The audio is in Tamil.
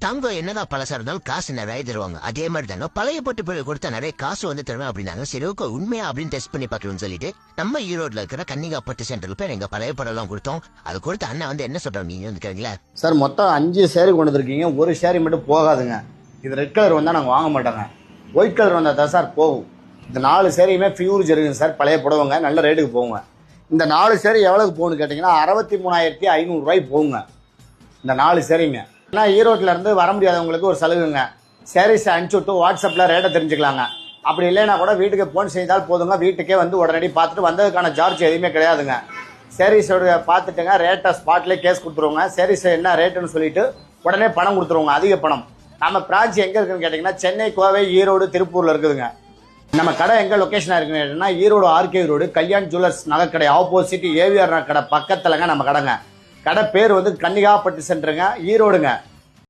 தங்கம் என்னதான் பழசா இருந்தாலும் காசு நிறைய தருவாங்க. அதே மாதிரி தாங்க பழைய பட்டு பொருள் கொடுத்தா நிறைய காசு வந்து தருவேன் அப்படின்னாங்க. சரி ஓகே உண்மையா அப்படின்னு டெஸ்ட் பண்ணி பார்க்கணும்னு சொல்லிட்டு நம்ம ஈரோட்ல இருக்கிற கன்னிகா பட்டு சென்டருக்கு போய் எங்க பழைய படம் கொடுத்தோம். அது கொடுத்த அண்ணன் வந்து என்ன சொல்றாங்க நீங்க வந்து கேட்கல. சார் மொத்தம் 5 சேரி கொண்டு வந்திருக்கீங்க, ஒரு சேரி மட்டும் போகாதுங்க. இது ரெட் கலர் வந்தால் நாங்கள் வாங்க மாட்டோங்க, ஒயிட் கலர் வந்தால் தான் சார் போகும். இந்த 4 சேரியுமே பியூர் ஜெருகுங்க சார், பழைய புடவைங்க, நல்ல ரேட்டுக்கு போகுங்க. இந்த 4 சேரி எவ்வளோக்கு போகணும்னு கேட்டிங்கன்னா 63,500 ரூபாய்க்கு போகுங்க இந்த 4 சேரிங்க. ஆனால் ஈரோட்டில் இருந்து வர முடியாதவங்களுக்கு ஒரு சலுகைங்க, சேரீஸை அனுப்பிச்சி விட்டு வாட்ஸ்அப்பில் ரேட்டை தெரிஞ்சுக்கலாங்க. அப்படி இல்லைன்னா கூட வீட்டுக்கு ஃபோன் செய்தால் போதுங்க, வீட்டுக்கே வந்து உடனடி பார்த்துட்டு வந்ததுக்கான சார்ஜ் எதுவுமே கிடையாதுங்க. சேரீஸோட பார்த்துட்டுங்க ரேட்டை ஸ்பாட்லேயே கேஸ் கொடுத்துருவோங்க. சேரீஸ் என்ன ரேட்டுன்னு சொல்லிட்டு உடனே பணம் கொடுத்துருவோங்க, அதிக பணம். நம்ம பிரான்ச் எங்கே இருக்குன்னு கேட்டிங்கன்னா சென்னை, கோவை, ஈரோடு, திருப்பூரில் இருக்குதுங்க. நம்ம கடை எங்கே லொக்கேஷனாக இருக்குன்னு கேட்டிங்கன்னா Erode RK road Kalyan jewellers நகைக்கடை ஆப்போசிட் ஏவிஆர் கடை பக்கத்துலங்க நம்ம கடைங்க. கடை பேர் வந்து கன்னிகா பட்டு சென்டருங்க, ஈரோடுங்க.